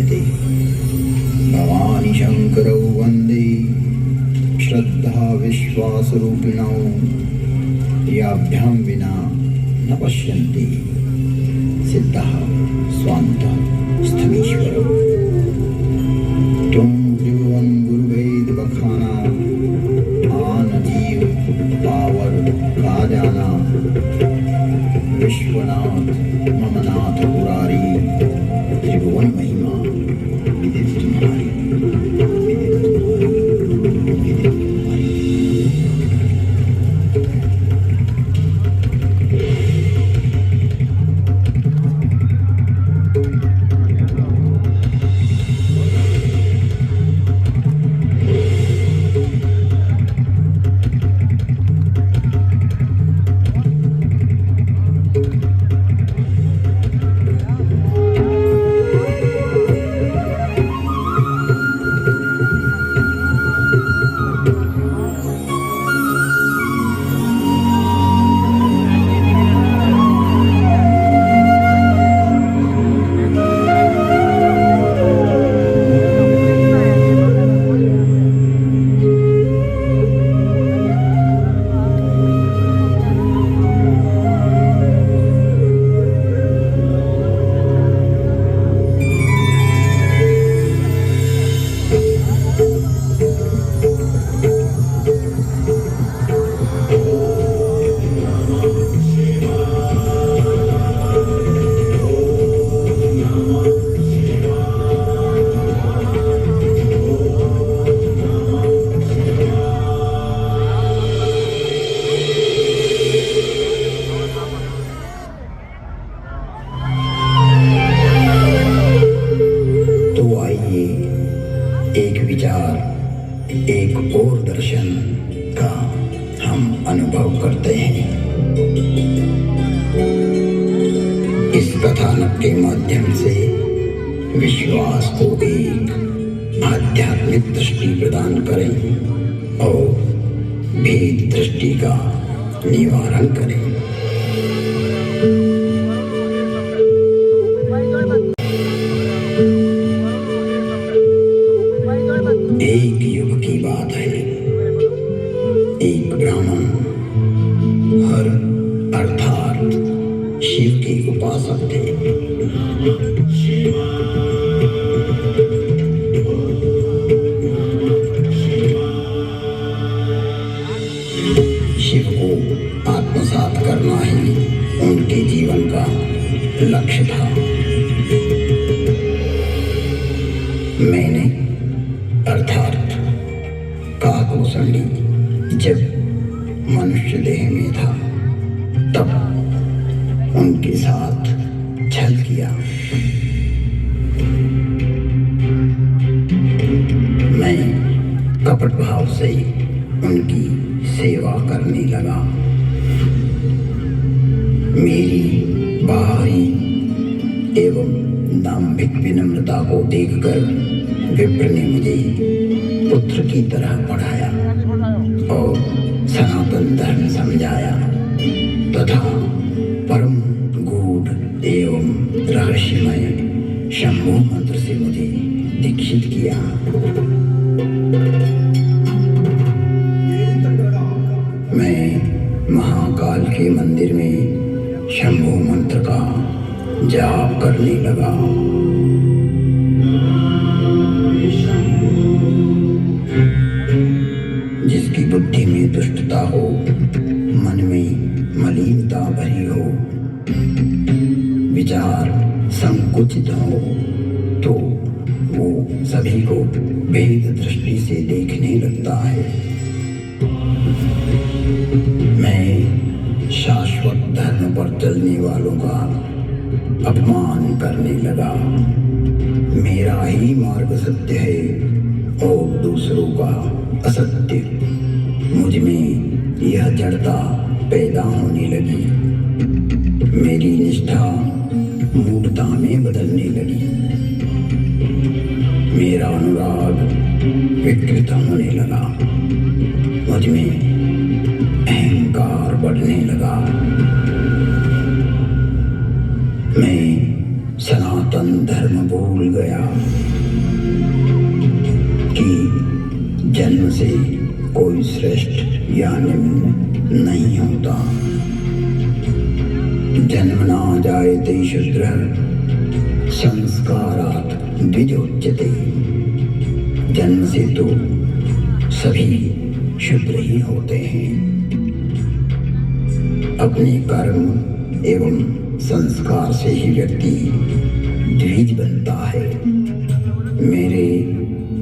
नमस्यते। भवानी शंकरौ वन्दे श्रद्धा विश्वासरूपिणौ याभ्यां विना न पश्यन्ति सिद्धः स्वान्तः स्थमीश्वरः। त्वं त्रिभुवन गुरुवेद बखाना आनजीव पावर काजाना विश्वनाथ मम नाथ पुरारी त्रिभुवन महिमा विदित तुम्हारी विदित तुम्हारी विदित तुम्हारी। एक विचार एक और दर्शन का हम अनुभव करते हैं। इस कथानक के माध्यम से विश्वास को एक आध्यात्मिक दृष्टि प्रदान करें और भेद दृष्टि का निवारण करें। एक युग की बात है। एक ब्राह्मण हर अर्थात शिव के उपासक थे। शिव को आत्मसात करना ही उनके जीवन का लक्ष्य था। मैंने अर्थात काकभूषणी जब मनुष्य देह में था तब उनके साथ छल किया। मैं कपट भाव से उनकी सेवा करने लगा। मेरी बाहरी एवं दाम्भिक विनम्रता को देखकर विप्र ने मुझे पुत्र की तरह पढ़ाया और सनातन धर्म समझाया तथा परम गूढ़ एवं रहस्यमय शंभु मंत्र से मुझे दीक्षित किया। मैं महाकाल के मंदिर में शंभु मंत्र का जाप करने लगा। जिसकी बुद्धि में दुष्टता हो, मन में मलिनता भरी हो, विचार संकुचित हो, तो वो सभी को भेद दृष्टि से देखने लगता है। मैं शाश्वत धर्म पर चलने वालों का अपमान करने लगा। मेरा ही मार्ग सत्य है और दूसरों का असत्य। मुझ में यह जड़ता पैदा होने लगी। मेरी निष्ठा मूढ़ता में बदलने लगी। मेरा अनुराग विकृत होने लगा। मुझ में अहंकार बढ़ने लगा। मैं सनातन धर्म धर्म भूल गया कि जन्म से कोई श्रेष्ठ या निम्न नहीं होता। जन्मना जायते शूद्र संस्कारात् द्विजोच्यते। जन्म से तो सभी शूद्र ही होते हैं। अपने कर्म एवं संस्कार से ही व्यक्ति द्विज बनता है। मेरे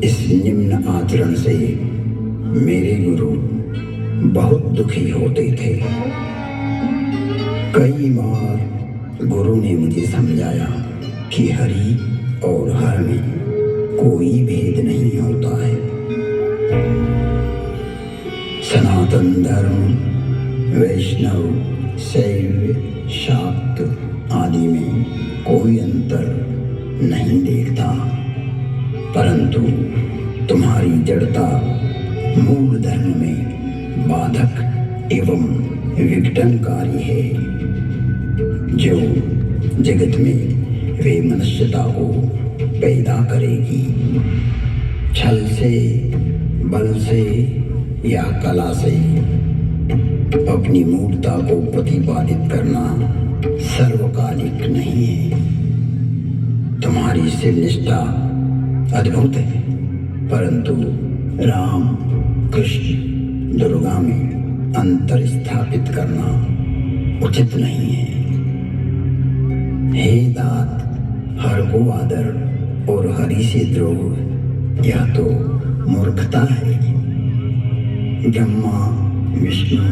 इस निम्न आचरण से मेरे गुरु बहुत दुखी होते थे। कई बार गुरु ने मुझे समझाया कि हरि और हर में कोई भेद नहीं होता है। सनातन धर्म वैष्णव शैव शाक्त आदि में कोई अंतर नहीं देखता, परंतु तुम्हारी जड़ता मूल धर्म में बाधक एवं विघटनकारी है, जो जगत में वे मनुष्यता को पैदा करेगी। छल से, बल से या कला से अपनी मूर्खता को प्रतिपादित करना सर्वकालिक नहीं है। तुम्हारी शिव निष्ठा अद्भुत है, परंतु राम कृष्ण दुर्गा में अंतर स्थापित करना उचित नहीं है। हे दात, हर को आदर और हरि से द्रोह यह तो मूर्खता है। ब्रह्मा विष्णु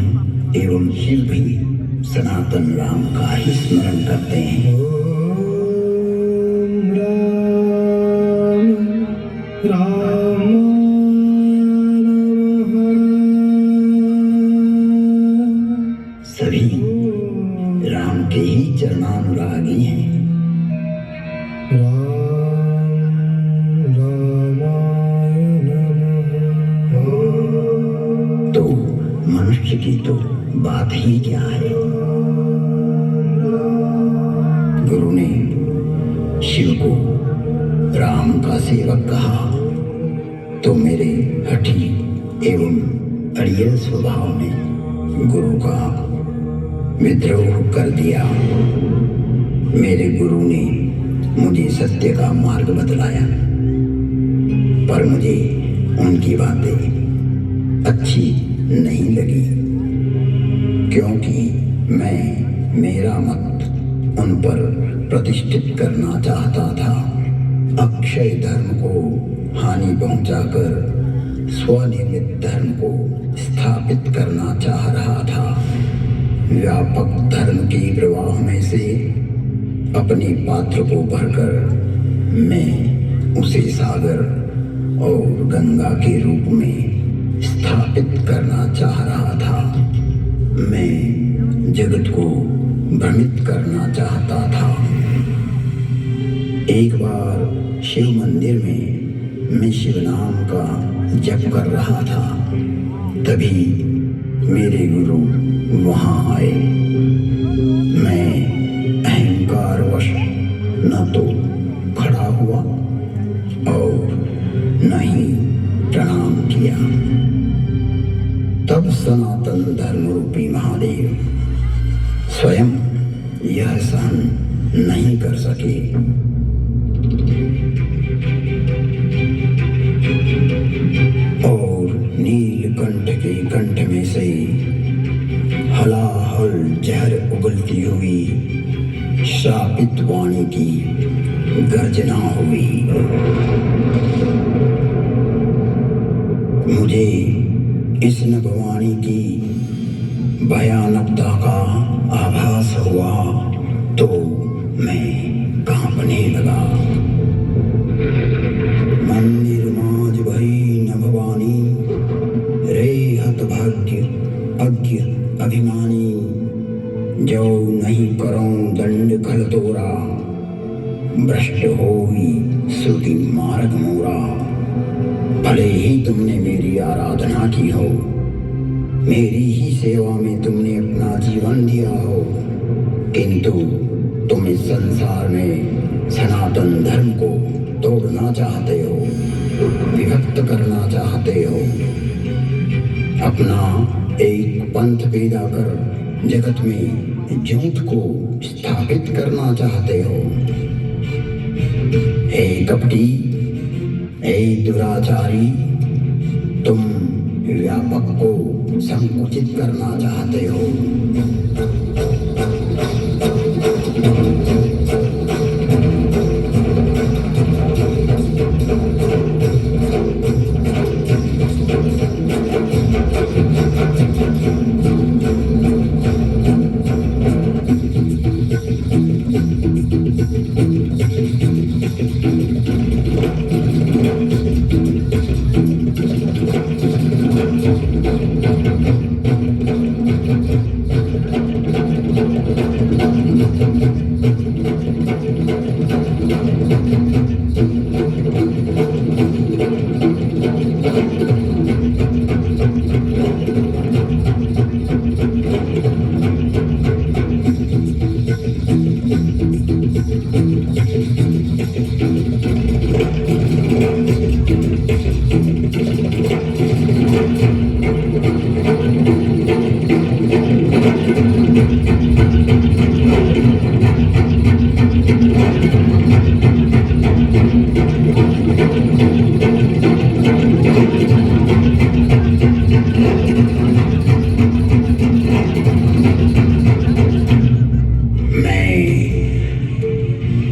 एवं शिव भी सनातन राम का ही स्मरण करते हैं। सभी राम के ही चरणानुरागी हैं। तो मनुष्य की तो बात ही क्या है। गुरु ने शिव को राम का सेवक कहा तो मेरे हठी एवं अड़ियल स्वभाव ने गुरु का विद्रोह कर दिया। मेरे गुरु ने मुझे सत्य का मार्ग बतलाया, पर मुझे उनकी बातें अच्छी नहीं लगी, क्योंकि मैं मेरा मत उन पर प्रतिष्ठित करना चाहता था। अक्षय धर्म को हानि पहुंचाकर स्वनिर्मित धर्म को स्थापित करना चाह रहा था। व्यापक धर्म के प्रवाह में से अपने पात्र को भरकर मैं उसे सागर और गंगा के रूप में स्थापित करना चाह रहा था। मैं जगत को भ्रमित करना चाहता था। एक बार शिव मंदिर में मैं शिव नाम का जप कर रहा था, तभी मेरे गुरु वहां आए। मैं अहंकारवश न तो खड़ा हुआ और न ही प्रणाम किया। तब सनातन धर्म रूपी महादेव स्वयं यह सहन नहीं कर सके। और नीलकंठ के कंठ में से हलाहल जहर उगलती हुई श्रापित वाणी की गर्जना हुई। मुझे इस नभवाणी की भयानकता का आभास हुआ तो मैं कांपने लगा। मंदिर माज भई नभवानी, रे हतभाग्य अज्ञ अभिमानी, जो नहीं करों दंड खल तोरा, भ्रष्ट होई श्रुति मार्ग मोरा। भले ही तुमने मेरी आराधना की हो, मेरी ही सेवा में तुमने अपना जीवन दिया हो, किंतु तुम इस संसार में सनातन धर्म को तोड़ना चाहते हो, विभक्त करना चाहते हो, अपना एक पंथ पैदा कर जगत में झूठ को स्थापित करना चाहते हो। हे कपटी, हे दुराचारी, तुम व्यापक को संकुचित करना चाहते हो।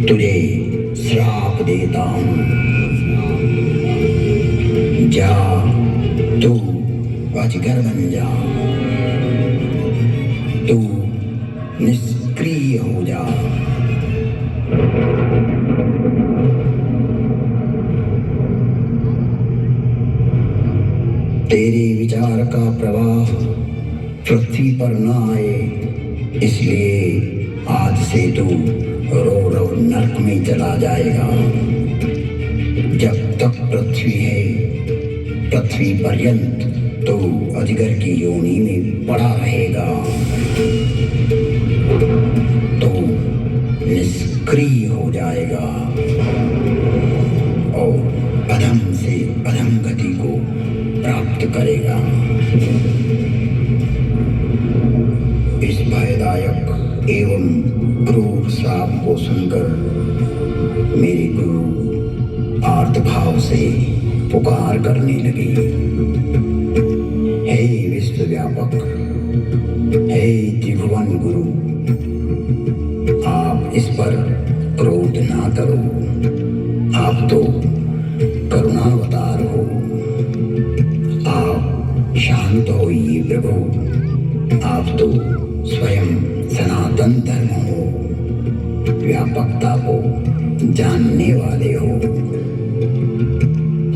तुझे श्राप देता हूँ, जा तू अजगर बन जा, तू निष्क्रिय हो जा। तेरे विचार का प्रवाह पृथ्वी पर न आए, इसलिए आज से तू रो रो नरक में चला जाएगा। जब तक पृथ्वी है, पृथ्वी पर्यंत तो अजगर की योनि में पड़ा रहेगा, तो निष्क्रिय हो जाएगा और अधम से अधम गति को प्राप्त करेगा। इस भयदायक एवं क्रूर श्राप को सुनकर मेरे गुरु आर्तभाव से पुकार करने लगे, हे विश्वव्यापक, हे त्रिभुवन गुरु, आप इस पर क्रोध ना करो, आप तो करुणावतार हो। आप शांत होइए प्रभु, आप तो स्वयं सनातन धर्म हो, व्यापकता को जानने वाले हो।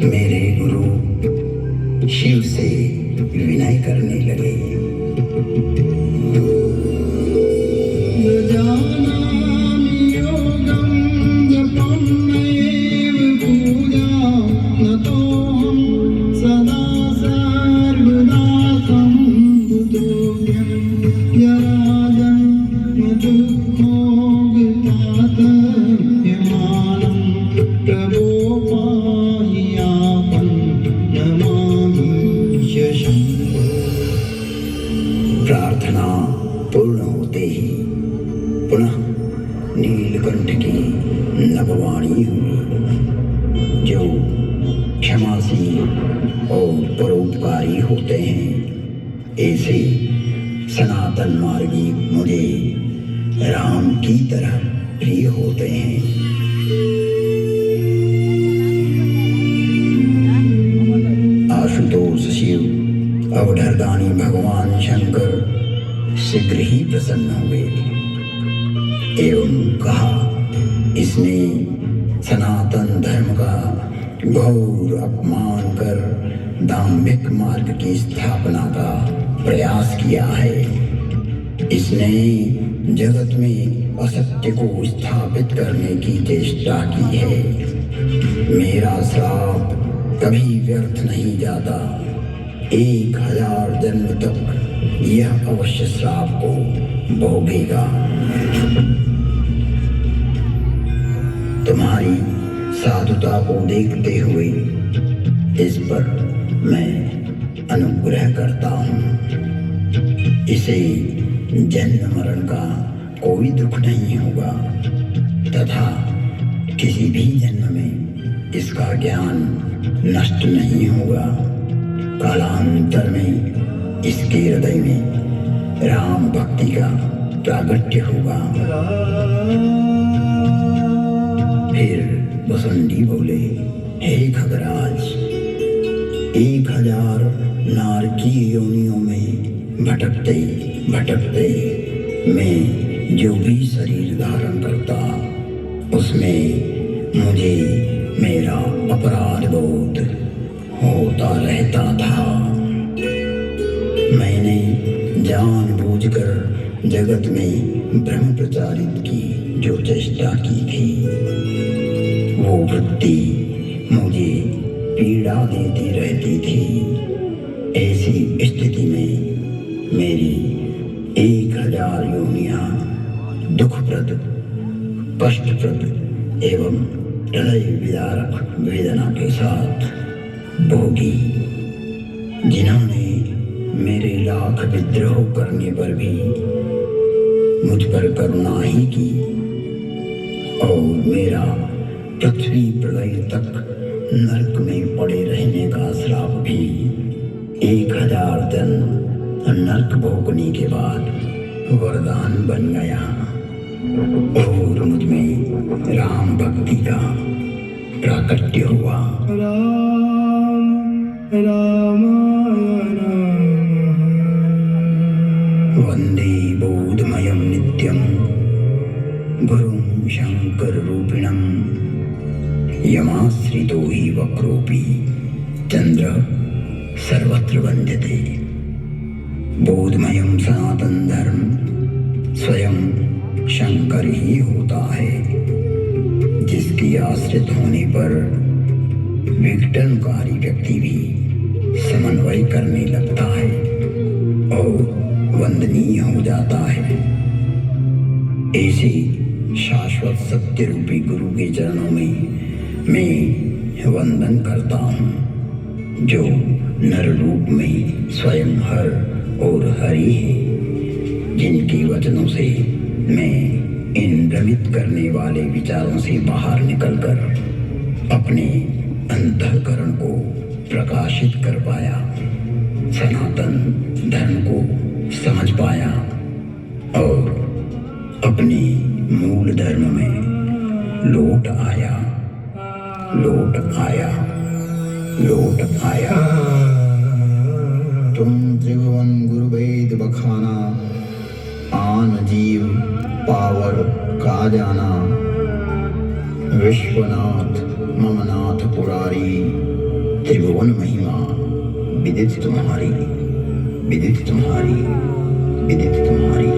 मेरे गुरु शिव से विनय करने लगे। प्रार्थना पूर्ण होते ही पुनः नीलकंठ की नभवाणी हुई, जो क्षमाशील और परोपकारी होते हैं। ऐसे सनातन मार्गी मुझे राम की तरह प्रिय होते हैं। आशुतोष शिव अवधरदानी भगवान शंकर शीघ्र ही प्रसन्न हुए एवं कहा, इसने सनातन धर्म का घोर अपमान कर दाम्भिक मार्ग की स्थापना का प्रयास किया है। इसने जगत में असत्य को स्थापित करने की चेष्टा की है। मेरा श्राप कभी व्यर्थ नहीं जाता, 1000 जन्म तक यह अवश्य श्राप को भोगेगा। तुम्हारी साधुता को देखते हुए इस पर मैं अनुग्रह करता हूँ। इसे जन्म मरण का कोई दुख नहीं होगा तथा किसी भी जन्म में इसका ज्ञान नष्ट नहीं होगा। कालांतर में इसके हृदय में राम भक्ति का प्रागट्य होगा। फिर वसुंडी बोले, हे खगराज, 1000 नारकीय योनियों में भटकते भटकते मैं जो भी शरीर धारण करता उसमें मुझे मेरा अपराध बोध होता रहता था। मैंने जानबूझकर जगत में भ्रम प्रचारित की जो चेष्टा की थी वो वृत्ति मुझे पीड़ा देती रहती थी। ऐसी स्थिति में मेरी 1000 योनियां दुखप्रद, कष्टप्रद एवं हृदय विदारक वेदना के साथ भोगी। जिन्होंने मेरे लाख विद्रोह करने पर भी मुझ पर करुणा ही की और मेरा पृथ्वी प्रलय तक नरक में पड़े रहने का श्राप भी 1000 जन्म नरक भोगने के बाद वरदान बन गया और मुझ में राम भक्ति का प्राकट्य हुआ। वंदे बोधमयं नित्यं गुरुं शंकर रूपिणं यमाश्रितो हि वक्रोऽपि चंद्र सर्वत्र वंद्यते। बोधमयं सनातन धर्म स्वयं शंकर ही होता है, जिसके आश्रित होने पर विघटनकारी व्यक्ति भी समन्वय करने लगता है और वंदनीय हो जाता है। ऐसे शाश्वत सत्य रूपी गुरु के चरणों में मैं वंदन करता हूँ, जो नर रूप में स्वयं हर और हरि है, जिनके वचनों से मैं इन भ्रमित करने वाले विचारों से बाहर निकलकर अपने अंतःकरण को प्रकाशित कर पाया, सनातन धर्म को समझ पाया और अपने मूल धर्म में लौट आया। तुम त्रिभुवन गुरु वेद बखाना, आन जीव पावर का जाना। विश्वनाथ ममनाथ पुरारी, त्रिभुवन महिमा विदित तुम्हारी, विदित तुम्हारी, विदित तुम्हारी।